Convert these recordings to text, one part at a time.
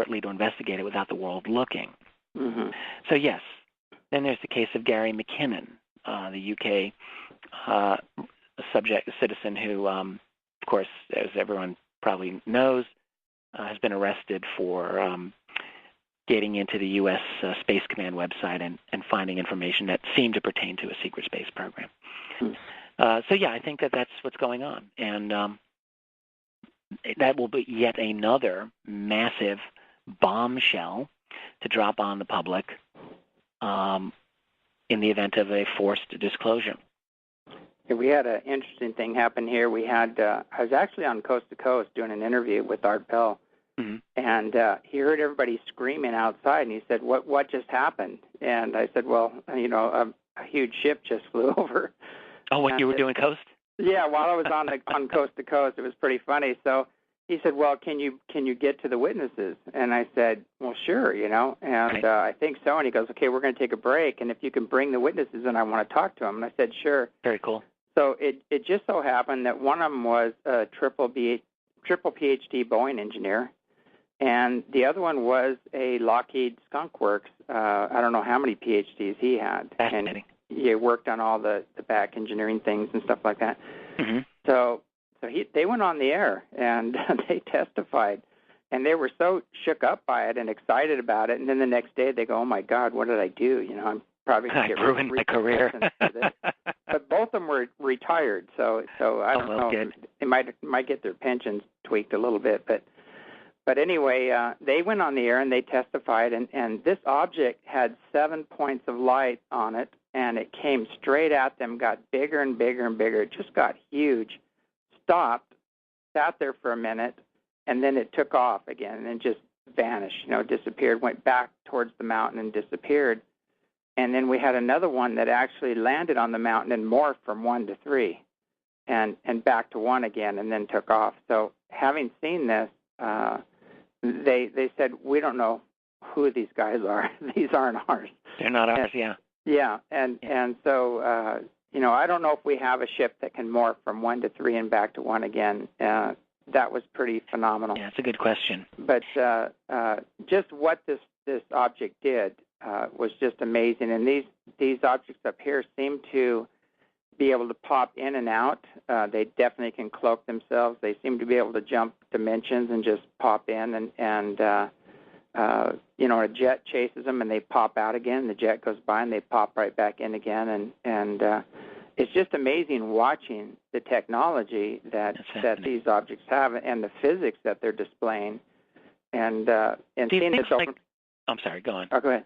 covertly to investigate it without the world looking. Mm-hmm. So yes. Then there's the case of Gary McKinnon, the UK citizen who, of course, as everyone probably knows, has been arrested for getting into the U.S. Space Command website and finding information that seemed to pertain to a secret space program. So yeah, I think that's what's going on, and that will be yet another massive bombshell to drop on the public in the event of a forced disclosure. Yeah, we had an interesting thing happen here. We had I was actually on Coast to Coast doing an interview with Art Bell, and he heard everybody screaming outside, and he said, "What just happened?" And I said, "Well, a huge ship just flew over." Oh, when you were doing Coast? Yeah, while I was on Coast to Coast, it was pretty funny. So he said, "Well, can you get to the witnesses?" And I said, "Well, sure, and I think so." And he goes, "Okay, we're going to take a break, and if you can bring the witnesses, then I want to talk to them." And I said, "Sure." Very cool. So it just so happened that one of them was a triple PhD Boeing engineer, and the other one was a Lockheed Skunk Works. I don't know how many PhDs he had. Fascinating. And he worked on all the back engineering things and stuff like that. Mm-hmm. So they went on the air, and they testified, and they were so shook up by it and excited about it. And then the next day they go, "Oh, my God, what did I do? I'm probably going to get ruined my career." But both of them were retired, so I don't know. Good. They might get their pensions tweaked a little bit, but anyway, they went on the air and they testified, and this object had 7 points of light on it, and it came straight at them, got bigger and bigger and bigger. It just got huge, stopped, sat there for a minute, and then it took off again and just vanished, disappeared, went back towards the mountain and disappeared. And then we had another one that actually landed on the mountain and morphed from 1 to 3 and back to 1 again and then took off. So having seen this, they said, "We don't know who these guys are. These aren't ours." They're not ours, yeah. Yeah, and so, I don't know if we have a ship that can morph from 1 to 3 and back to 1 again. That was pretty phenomenal. Yeah, it's a good question. But just what this object did was just amazing. And these objects up here seem to be able to pop in and out. They definitely can cloak themselves. They seem to be able to jump dimensions and just pop in, and a jet chases them and they pop out again. The jet goes by and they pop right back in again. And it's just amazing watching the technology that these objects have and the physics that they're displaying. And seeing this open. I'm sorry, go on. Oh, go ahead.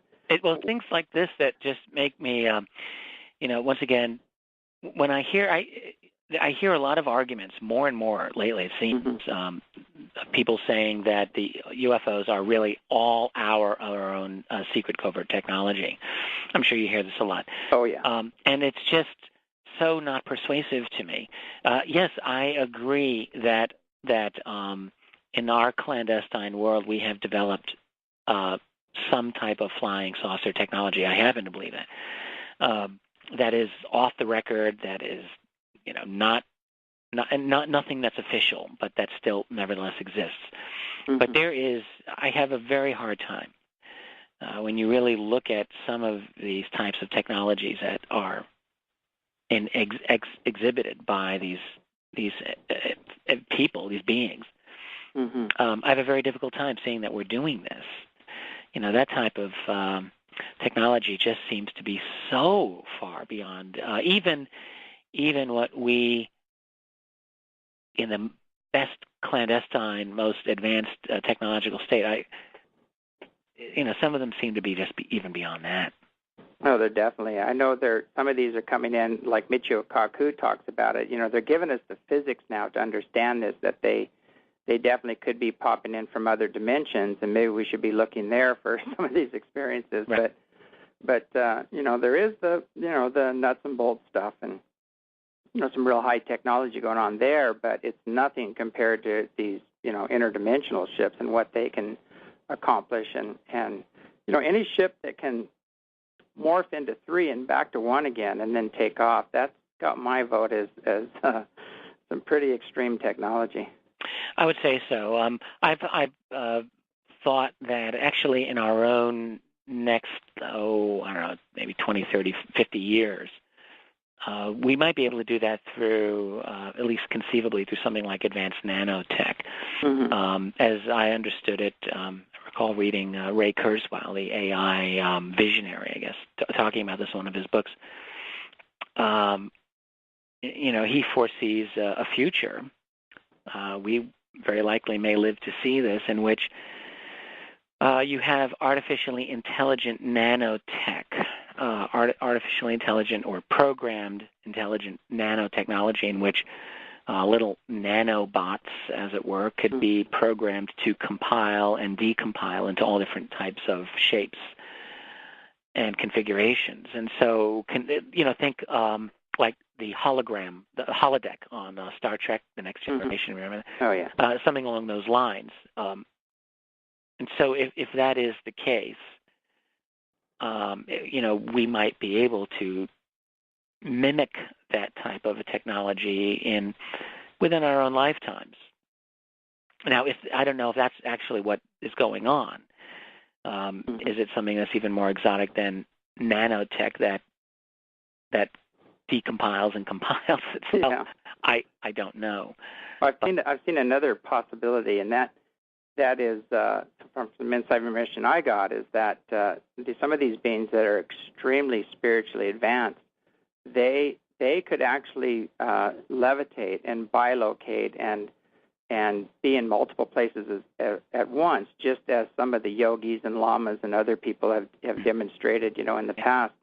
Things like this that just make me, once again, when I hear a lot of arguments more and more lately. It seems people saying that the UFOs are really all our own secret covert technology. I'm sure you hear this a lot. Oh yeah. And it's just so not persuasive to me. Yes, I agree that in our clandestine world we have developed some type of flying saucer technology. I happen to believe that. That is off the record. That is, not nothing that's official, but that still nevertheless exists. Mm-hmm. But I have a very hard time when you really look at some of these types of technologies that are exhibited by these people, these beings. Mm-hmm. I have a very difficult time seeing that we're doing this. That type of technology just seems to be so far beyond even what we, in the best clandestine, most advanced technological state, some of them seem to be just even beyond that. Oh, they're definitely. I know some of these are coming in, like Michio Kaku talks about it. They're giving us the physics now to understand this, that they definitely could be popping in from other dimensions, and maybe we should be looking there for some of these experiences. Right. But there is the nuts and bolts stuff, and some real high technology going on there, but it's nothing compared to these interdimensional ships and what they can accomplish. And any ship that can morph into 3 and back to 1 again and then take off, that's got my vote as some pretty extreme technology. I would say so. I've thought that actually in our own next, I don't know, maybe 20, 30, 50 years, we might be able to do that through, at least conceivably, through something like advanced nanotech. As I understood it, I recall reading Ray Kurzweil, the AI visionary, I guess, talking about this in one of his books. He foresees a future. We very likely may live to see this, in which you have artificially intelligent nanotech, artificially intelligent or programmed intelligent nanotechnology, in which little nanobots, as it were, could be programmed to compile and decompile into all different types of shapes and configurations. And so, think like the holodeck on Star Trek, The Next Generation, remember that? Oh, yeah. Something along those lines. And so if that is the case, we might be able to mimic that type of a technology within our own lifetimes. Now, I don't know if that's actually what is going on. Is it something that's even more exotic than nanotech that decompiles and compiles itself? Yeah. I don't know. Well, I've seen another possibility, and that is from some inside information I got, is that some of these beings that are extremely spiritually advanced, they could actually levitate and bilocate and be in multiple places at once, just as some of the yogis and lamas and other people have demonstrated, in the past.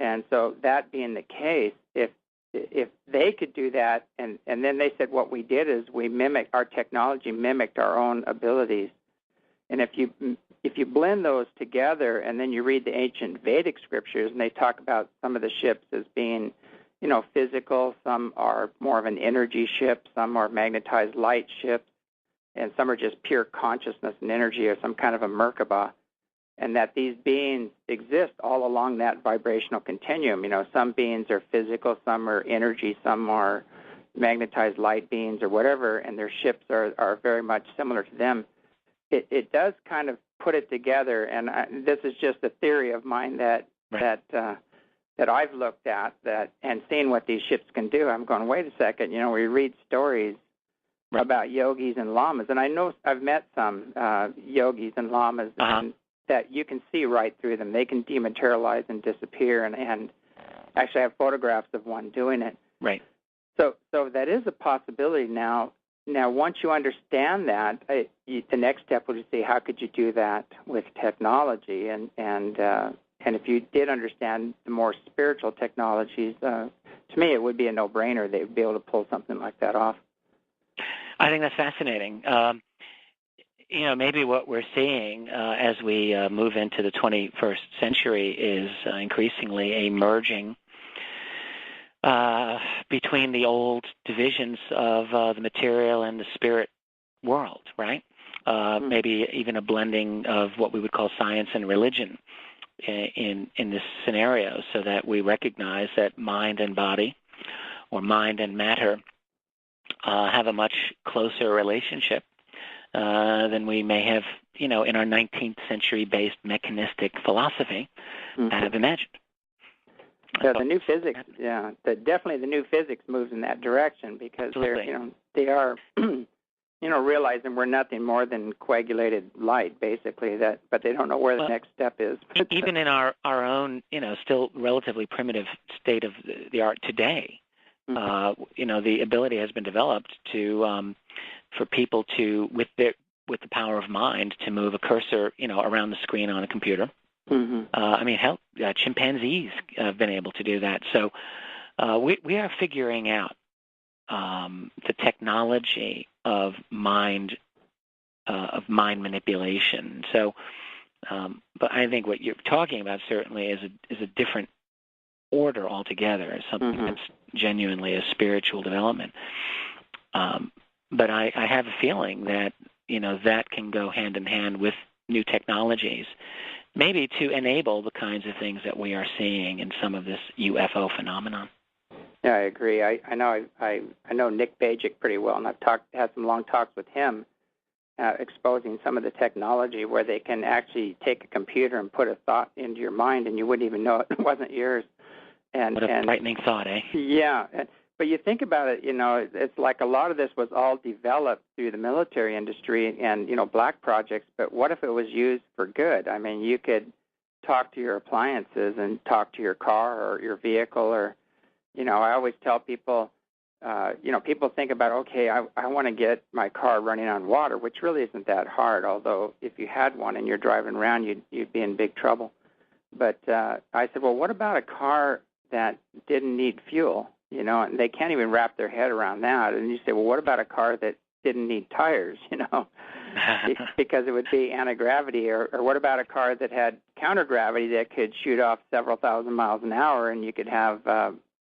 And so that being the case, if they could do that, and then they said what we did is our technology mimicked our own abilities. And if you blend those together, and then you read the ancient Vedic scriptures, and they talk about some of the ships as being, physical, some are more of an energy ship, some are magnetized light ships, and some are just pure consciousness and energy, or some kind of a Merkaba. And that these beings exist all along that vibrational continuum. Some beings are physical, some are energy, some are magnetized light beings or whatever, and their ships are very much similar to them. It does kind of put it together, and this is just a theory of mine that I've looked at and seen what these ships can do. I'm going, wait a second, we read stories about yogis and lamas, and I know I've met some yogis and lamas, that you can see right through them. They can dematerialize and disappear, and actually I have photographs of one doing it. Right. So that is a possibility now. Now, once you understand that, the next step would be, how could you do that with technology? And if you did understand the more spiritual technologies, to me it would be a no-brainer. They would be able to pull something like that off. I think that's fascinating. Maybe what we're seeing as we move into the 21st century is increasingly a merging between the old divisions of the material and the spirit world, right? Maybe even a blending of what we would call science and religion in this scenario, so that we recognize that mind and body, or mind and matter, have a much closer relationship than we may have, in our 19th century-based mechanistic philosophy have imagined. Yeah, the new physics. Yeah, definitely the new physics moves in that direction, because they are, realizing we're nothing more than coagulated light, basically. But they don't know where the next step is. Even in our own, still relatively primitive state of the art today, the ability has been developed to for people to, with the power of mind, to move a cursor, around the screen on a computer. Hell, chimpanzees have been able to do that. So we are figuring out the technology of mind manipulation. So, but I think what you're talking about certainly is a different order altogether. It's something that's genuinely a spiritual development. But I have a feeling that that can go hand in hand with new technologies, maybe to enable the kinds of things that we are seeing in some of this UFO phenomenon. Yeah, I agree. I know Nick Bajik pretty well, and I've had some long talks with him. exposing some of the technology where they can actually take a computer and put a thought into your mind, and you wouldn't even know it wasn't yours. And what a frightening thought, eh? Yeah. But you think about it, it's like a lot of this was all developed through the military industry and, black projects, but what if it was used for good? I mean, you could talk to your appliances and talk to your car or your vehicle or, I always tell people, people think about, okay, I want to get my car running on water, which really isn't that hard, although if you had one and you're driving around, you'd be in big trouble. But I said, well, what about a car that didn't need fuel? And they can't even wrap their head around that. And you say, well, what about a car that didn't need tires, because it would be anti-gravity? Or what about a car that had counter-gravity that could shoot off several thousand miles an hour and you could have,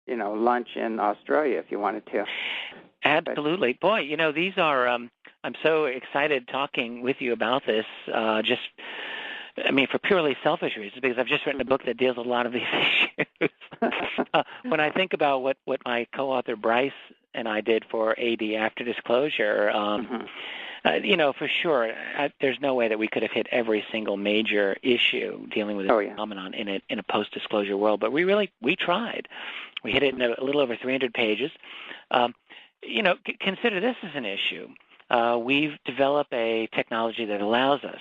lunch in Australia if you wanted to? Absolutely. Boy, these are, I'm so excited talking with you about this, for purely selfish reasons, because I've just written a book that deals with a lot of these issues. When I think about what my co-author Bryce and I did for AD After Disclosure, for sure, there's no way that we could have hit every single major issue dealing with this phenomenon in a post-disclosure world. But we tried. We hit it in a little over 300 pages. Consider this as an issue. We've developed a technology that allows us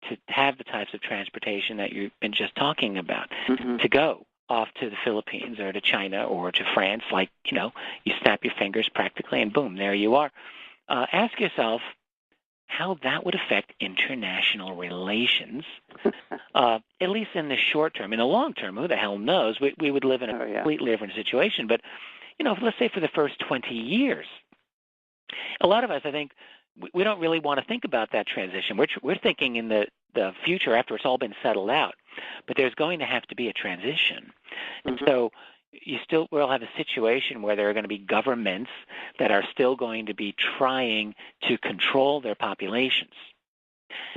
to have the types of transportation that you've been just talking about, to go off to the Philippines or to China or to France, you snap your fingers practically and boom, there you are. Ask yourself how that would affect international relations, at least in the short term. In the long term, who the hell knows? We would live in a completely different situation. But, let's say for the first 20 years, a lot of us, I think, we don't really want to think about that transition. We're thinking in the future after it's all been settled out. But there's going to have to be a transition. And so you still will have a situation where there are going to be governments that are still going to be trying to control their populations.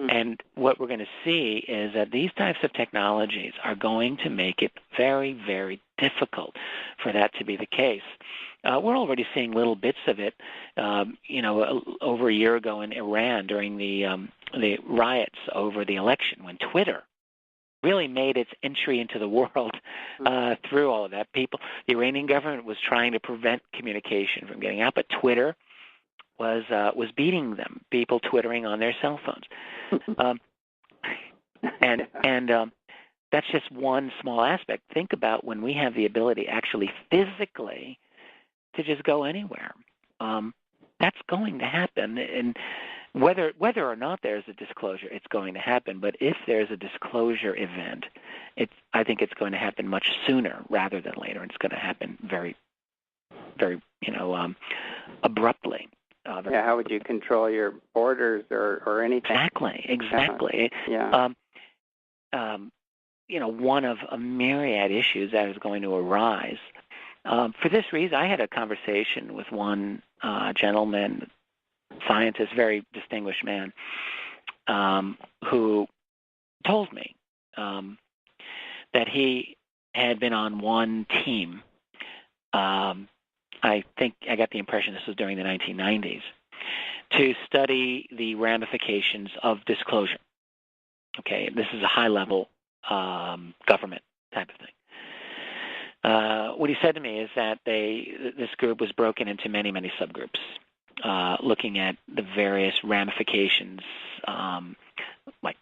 And what we're going to see is that these types of technologies are going to make it very, very difficult for that to be the case. We're already seeing little bits of it. Over a year ago in Iran during the riots over the election, when Twitter really made its entry into the world through all of that. The Iranian government was trying to prevent communication from getting out, but Twitter was beating them. People twittering on their cell phones, and that's just one small aspect. Think about when we have the ability actually physically to just go anywhere. That's going to happen, and whether or not there's a disclosure, it's going to happen. But if there's a disclosure event, I think it's going to happen much sooner rather than later. It's going to happen very, very, abruptly. How would you control your borders or anything? Exactly. One of a myriad issues that is going to arise. For this reason, I had a conversation with one gentleman, scientist, very distinguished man, who told me that he had been on one team. I think I got the impression this was during the 1990s, to study the ramifications of disclosure. Okay, this is a high-level government type of thing. What he said to me is that this group was broken into many, many subgroups, looking at the various ramifications, like